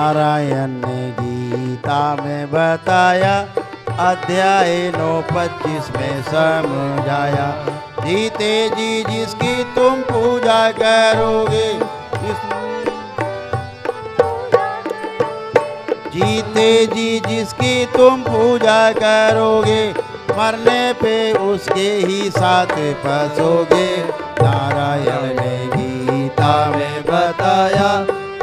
नारायण ने गीता में बताया, अध्याय 9:25 में समझाया। जीते जी जिसकी तुम पूजा करोगे, जीते जी जिसकी तुम पूजा करोगे, मरने पे उसके ही साथ फंसोगे। नारायण ने गीता में बताया,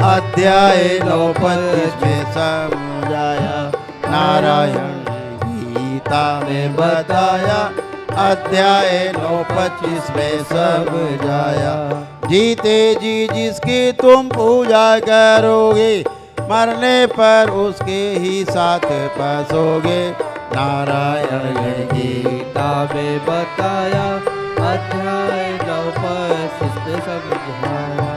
अध्याय 9:25 में समझाया। नारायण ने गीता में बताया, अध्याय 9:25 में समझाया। जीते जी जिसकी तुम पूजा करोगे, मरने पर उसके ही साथ फंसोगे। नारायण ने गीता में बताया, अध्याय 9:25 में समझाया।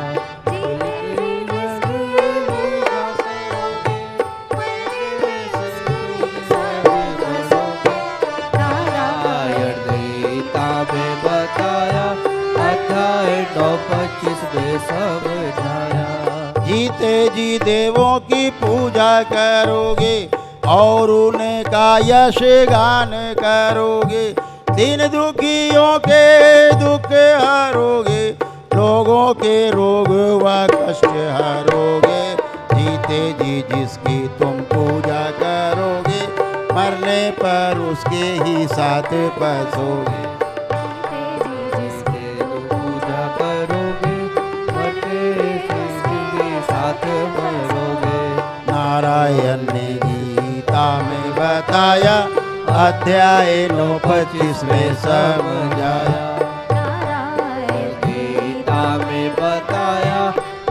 नारायण ने गीता में बताया, अध्याय 9:25 में समझाया। जीते जी देवों की पूजा करोगे और उनका यश गान करोगे, दीन दुखियों के दुख हरोगे, लोगों के रोग व कष्ट हरोगे। जीते जी जिसकी तुम पूजा करोगे, मरने पर उसके ही साथ फंसोगे। नारायण ने गीता में बताया, अध्याय 9:25 में समझाया। गीता में बताया,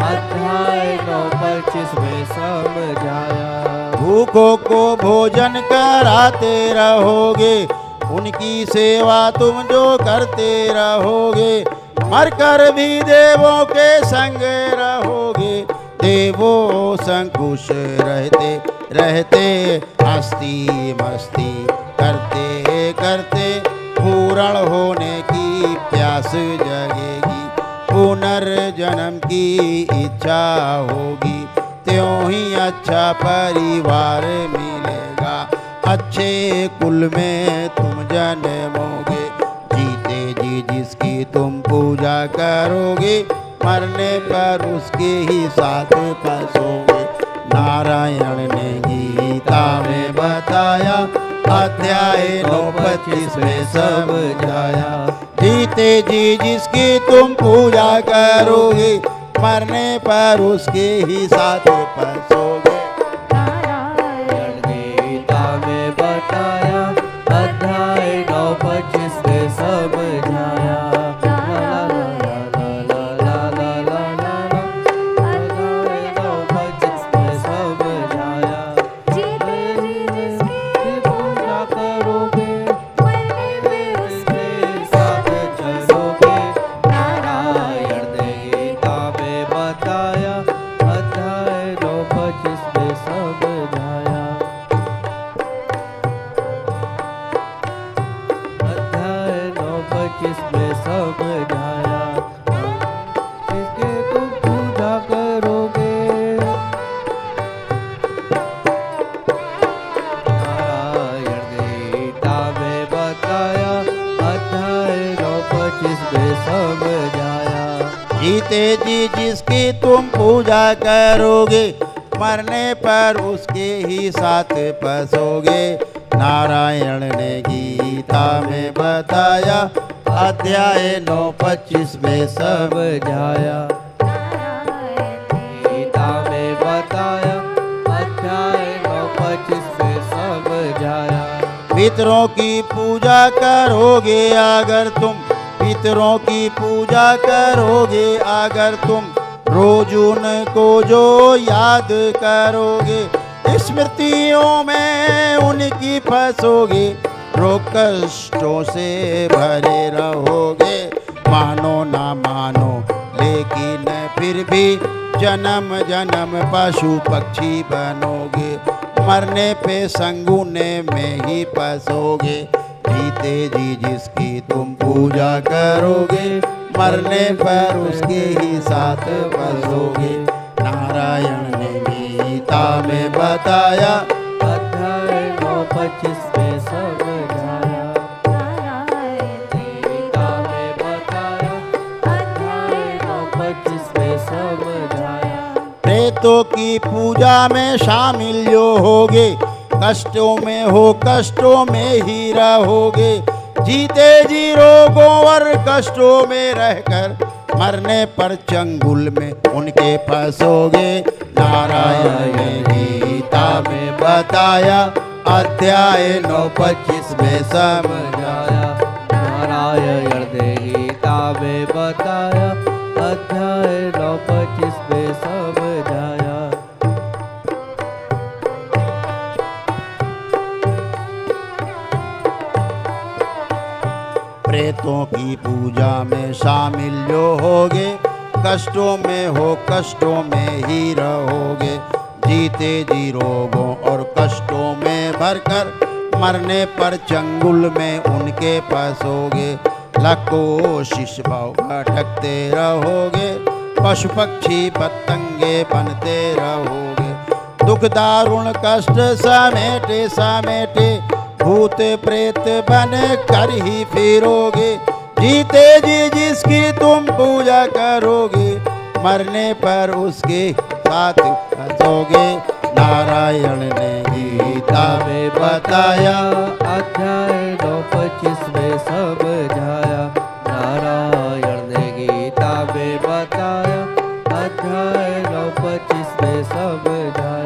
अध्याय 9:25 में समझाया। भूखों को भोजन कराते रहोगे, उनकी सेवा तुम जो करते रहोगे, मरकर भी देवों के संग रहोगे। देवों संग खुश रहते रहते, मस्ती मस्ती करते करते, पूर्ण होने की प्यास जगेगी, पुनर्जन्म की इच्छा होगी। त्यों ही अच्छा परिवार मिलेगा, अच्छे कुल में तुम जन्मोगे। जीते जी जिसकी तुम पूजा करोगे, मरने पर उसके ही साथ फंसोगे। नारायण ने गीता में बताया, अध्याय 9:25 में समझाया। जीते जी जिसकी तुम पूजा करोगे, मरने पर उसके ही साथ फंसोगे। नारायण गीता में बताया, अध्याय 9:25 में समझाया। जीते जी जिसकी तुम पूजा करोगे, मरने पर उसके ही साथ फंसोगे। नारायण ने गीता में बताया, अध्याय 9:25 में समझाया। गीता में बताया, अध्याय 9:25 में समझाया। पितरों की पूजा करोगे अगर तुम, पितरों की पूजा करोगे अगर तुम, रोज उनको जो याद करोगे, स्मृतियों में उनकी फंसोगे, रोग कष्टों से भरे रहोगे। मानो ना मानो लेकिन फिर भी जन्म जन्म पशु पक्षी बनोगे, मरने पे संगुने में ही फंसोगे। जीते जी जिसकी तुम पूजा करोगे, मरने पर उसके ही साथ फंसोगे। नारायण ने गीता गीता में बताया, अध्याय 9:25 में समझाया। गीता में बताया, अध्याय 9:25 में समझाया। प्रेतों की पूजा में शामिल जो होगे, कष्टों में हो कष्टों में ही रहोगे। जीते जी रोगों और कष्टों में रहकर, मरने पर चंगुल में उनके फंसोगे। नारायण ने गीता में बताया, अध्याय 9:25 में समझाया। नारायण ने गीता में बताया, अध्याय 9:25 में समझाया। प्रेतों की पूजा में शामिल जो होगे, कष्टों में हो कष्टों में ही रहोगे। जीते जी रोगों और कष्टों में भरकर, मरने पर चंगुल में उनके फंसोगे। लाख कोशिश भाव भटकते रहोगे, पशु पक्षी पतंगे बनते रहोगे। दुख दारुण कष्ट समेटे समेटे, भूत प्रेत बन कर ही फिरोगे। जीते जी जिसकी तुम पूजा करोगे, मरने पर उसके साथ फंसोगे। नारायण ने गीता में बताया, अध्याय 9:25 में समझाया। नारायण ने गीता में बताया, अध्याय 9:25 में समझाया।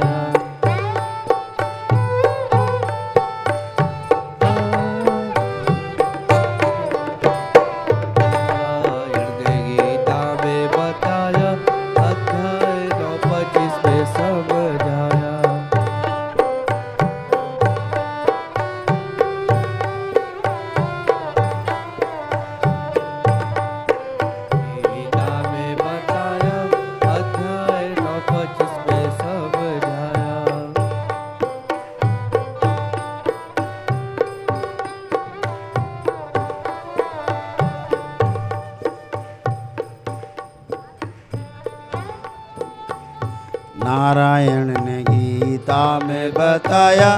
नारायण ने गीता में बताया,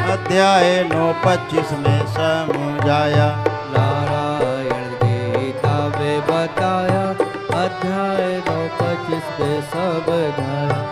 अध्याय 9:25 में समझाया। नारायण गीता में बताया, अध्याय 9:25 में समझाया।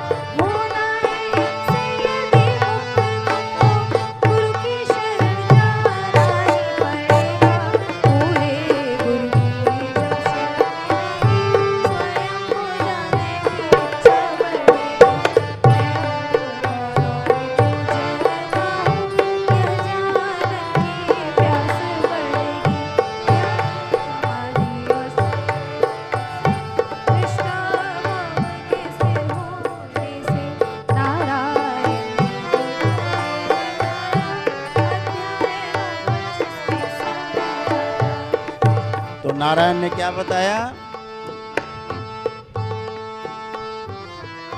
नारायण ने क्या बताया?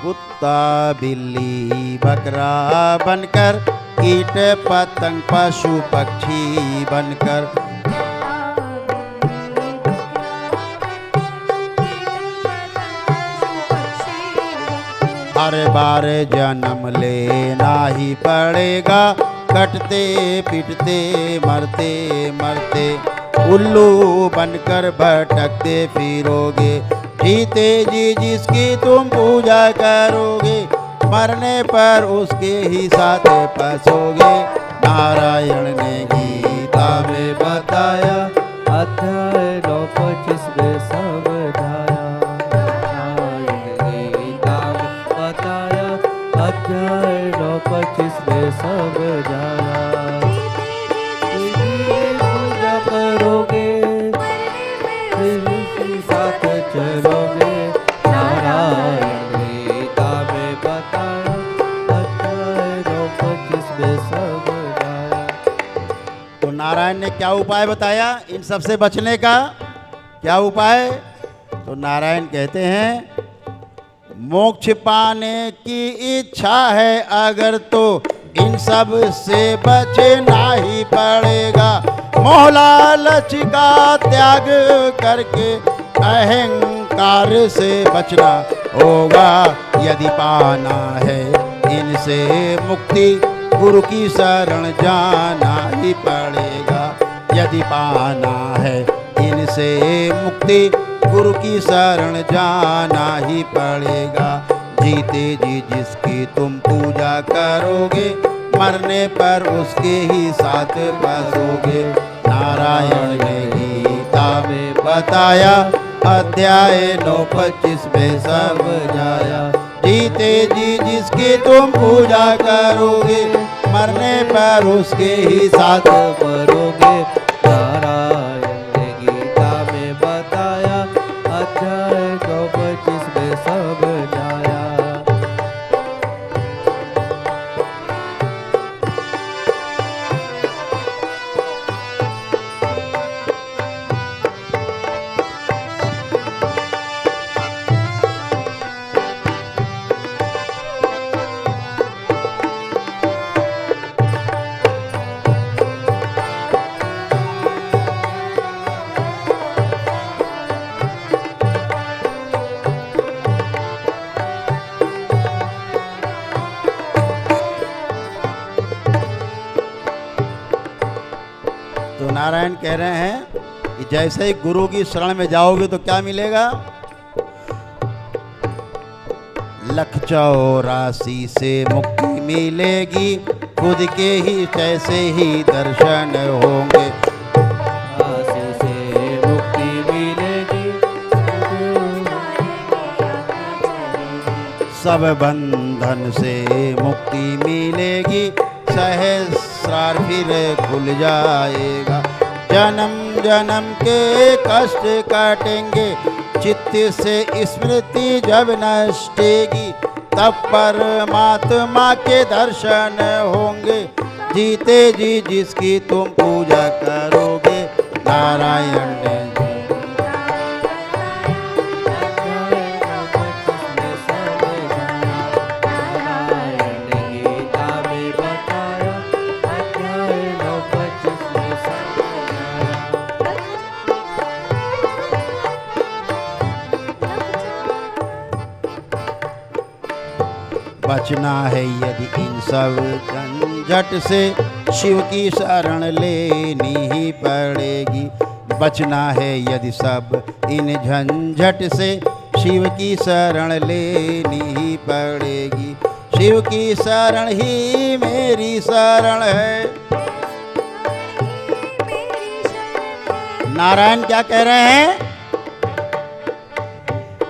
कुत्ता बिल्ली बकरा बनकर, कीट पतंग पशु पक्षी बनकर, हर बार जन्म लेना ही पड़ेगा। कटते पिटते मरते मरते, उल्लू बनकर भटकते फिरोगे। जीते जी जिसकी तुम पूजा करोगे, मरने पर उसके ही साथ फंसोगे। नारायण ने गीता में बताया, अध्याय 9:25 में समझाया। नारायण गीता में बताया, अध्याय 9:25 में समझाया। पूजा करोगे, साथ चलोगे। नारायण गीता में बताया, अध्याय 9:25 में समझाया। तो नारायण ने क्या उपाय बताया इन सबसे बचने का? क्या उपाय? तो नारायण कहते हैं, मोक्ष पाने की इच्छा है अगर तो इन सब से बचना ही पड़ेगा। मोह लालच का त्याग करके अहंकार से बचना होगा। यदि पाना है इन इनसे मुक्ति गुरु की शरण जाना ही पड़ेगा। यदि पाना है इनसे मुक्ति गुरु की शरण जाना ही पड़ेगा। जीते जी जिसकी तुम पूजा करोगे, मरने पर उसके ही साथ बसोगे। नारायण ने गीता में बताया, अध्याय 9:25 में समझाया। जीते जी जिसकी तुम पूजा करोगे, मरने पर उसके ही साथ मरोगे। नारायण ने गीता में बताया, अध्याय 9:25 में समझाया। तो नारायण कह रहे हैं कि जैसे ही गुरु की शरण में जाओगे तो क्या मिलेगा? 184 से मुक्ति मिलेगी, खुद के ही जैसे ही दर्शन होंगे। आशी से मुक्ति मिलेगी, सब बंधन से मुक्ति मिलेगी, सहस्रार फिर खुल जाएगा। जन्म जन्म के कष्ट काटेंगे, चित्त से स्मृति जब नष्टेगी, तब परमात्मा के दर्शन होंगे। जीते जी जिसकी तुम पूजा करोगे, नारायण ने बचना है यदि इन सब झंझट से, शिव की शरण लेनी ही पड़ेगी। बचना है यदि सब इन झंझट से, शिव की शरण लेनी ही पड़ेगी। शिव की शरण ही मेरी शरण है। नारायण क्या कह रहे हैं?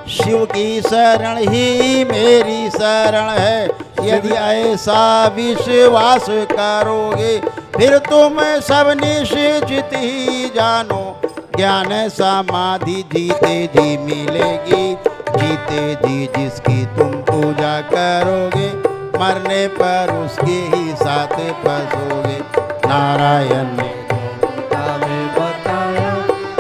शिव की शरण ही मेरी शरण है। यदि ऐसा विश्वास करोगे, फिर तुम सब निश्चित ही जानो, ज्ञान समाधि जीते जी मिलेगी। जीते जी जिसकी तुम पूजा करोगे, मरने पर उसके ही साथ बसोगे। नारायण ने गीता में बताया,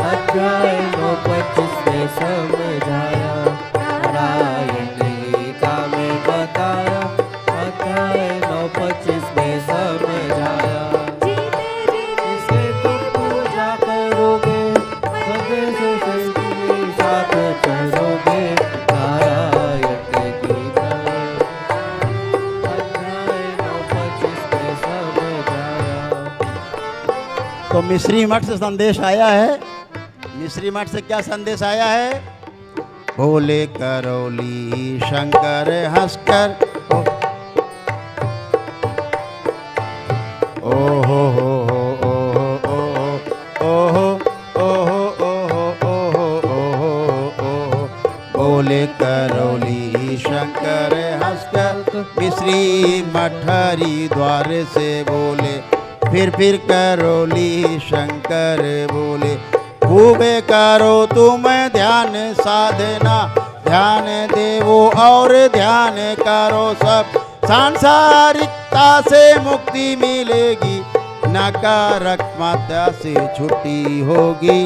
अध्याय 9:25 में समझाया। नारायण ने गीता में बताया, अध्याय 9:25 में समझाया। जिसे तुम पूजा करोगे, सदैव संगी साथ चलोगे। नारायण ने गीता अध्याय 9:25 में समझाया। तो मिश्री मठ से संदेश आया है। मिश्री मठ से क्या संदेश आया है? भोले करौली शंकर हंसकर, ओ हो हो ओ हो ओ हो ओ हो ओ हो। भोले करौली शंकर हंसकर, मिश्री मठरी द्वार से बोले। फिर करौली शंकर बोले, खूबे करो तुम ध्यान साधना, ध्यान देवो और ध्यान करो सब। सांसारिकता से मुक्ति मिलेगी, नकारात्मकता से छुट्टी होगी।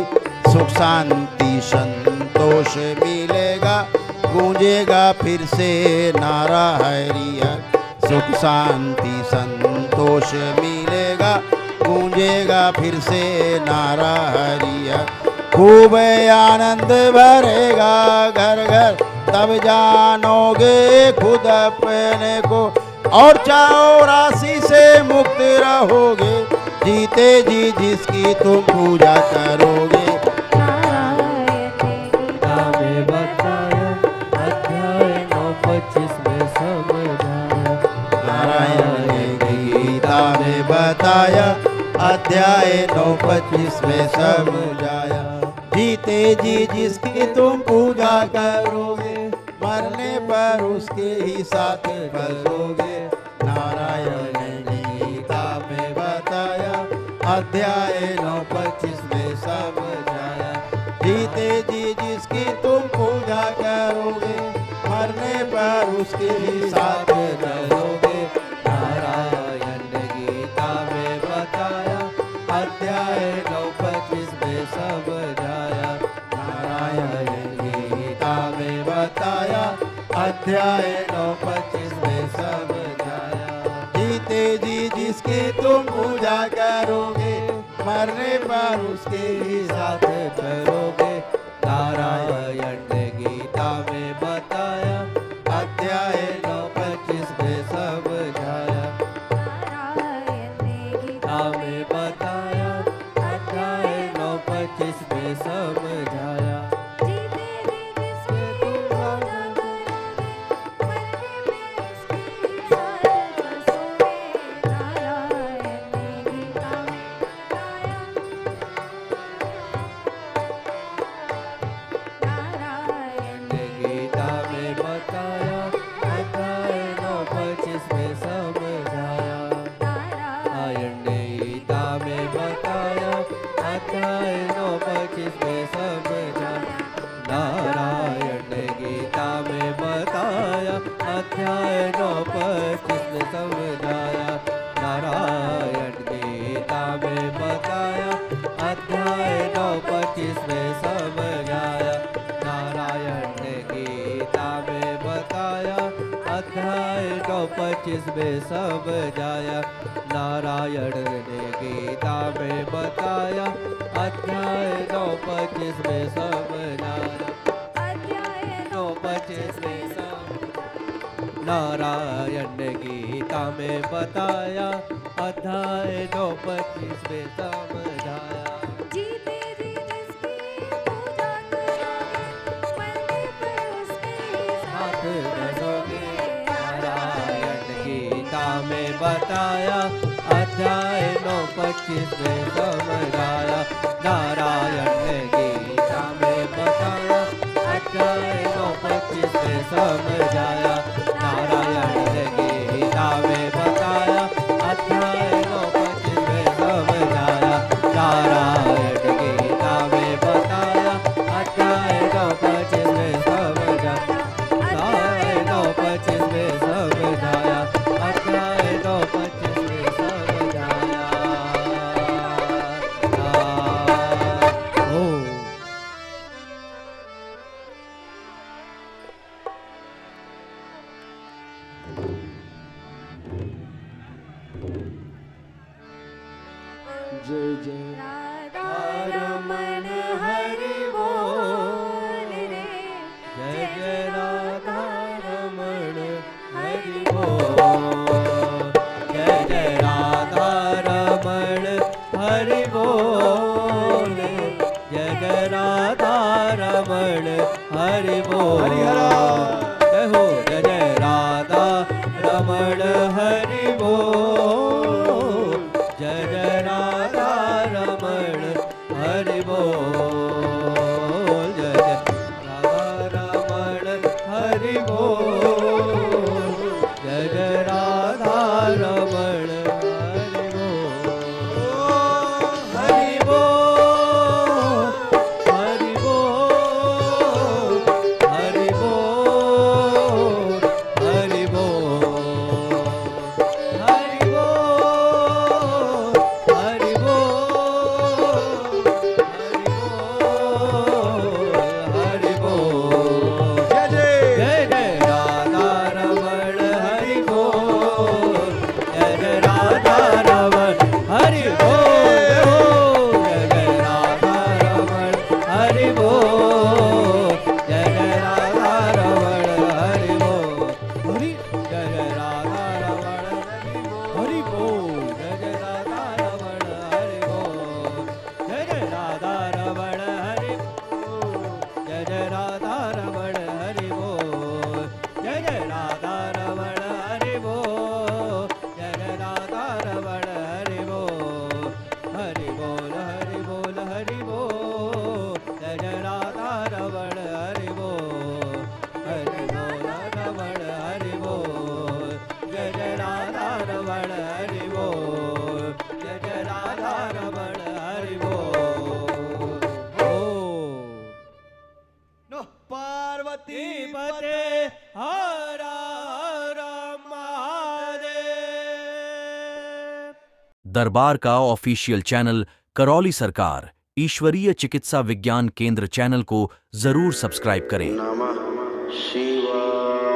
सुख शांति संतोष मिलेगा, गूंजेगा फिर से नारा हरि हर। सुख शांति संतोष मिलेगा, गूंजेगा फिर से नारा हरि हर। खूब आनंद भरेगा घर घर, तब जानोगे खुद अपने को। और 84 से मुक्त रहोगे, जीते जी जिसकी तुम पूजा करोगे। गीता में बताया अध्याय 9:25 में समझाया। नारायण ने गीता में बताया अध्याय 9:25 में समझाया। जीते जी जिसकी तुम पूजा करोगे, मरने पर उसके ही साथ बसोगे। नारायण ने गीता में बताया अध्याय 9:25 में समझाया। जीते जी जिसकी तुम पूजा करोगे, मरने पर उसके ही साथ रहोगे। नारायण ने गीता में बताया अध्याय 9:25 में समझाया। नारायण ने गीता में बताया अध्याय 9:25 में समझाया। जीते जी जिसकी तुम पूजा करोगे, मरने पर उसके ही साथ चलोगे। नारायण ने गीता में बताया अध्याय 9:25 में समझाया। गीता में बताया अध्याय 9:25 में समझाया। अध्याय 9:25 में समझाया। नारायण गीता में बताया अध्याय 9:25 में समझाया। नारायण ने गीता में बताया अध्याय 9:25 में समझाया। नारायण ने गीता में बताया अध्याय 9:25 में समझाया। अध्याय 9:25 में नारायण ने गीता में बताया अध्याय 9:25 में समझाया। जीते जी जिसकी पूजा करोगे, मरने पर उसके साथ रहोगे। नारायण गीता में बताया अध्याय 9:25 में समझाया। नारायण ने गीता में बताया अध्याय 9:25 में समझाया। नारायण ने गीता में बताया अध्याय 9:25 में समझाया। नारायण गीता में बताया अध्याय 9:25 में समझाया। अध्याय 9:25 में समझाया। अध्याय 9:25 में समझाया। जय जय राधा रमण हरि बोल रे। जय जय राधा रमण हरि बोल। जय जय राधा रमण हरि बोल। जय जय राधा रमण हरि बोल। जय हो जय जय राधा रमण हरि बोल। जय जय राधा रमण हरि बोल। जय जय राधा रमण हरि बोल। जय जय राधा रमण हरि बोल। हरि बोल। हरि बोल। हरि बोल। हरि बोल। हरि बोल। हरि बोल। हरि बोल। दरबार का ऑफिशियल चैनल करौली सरकार ईश्वरीय चिकित्सा विज्ञान केंद्र चैनल को जरूर सब्सक्राइब करें। नमः शिवाय।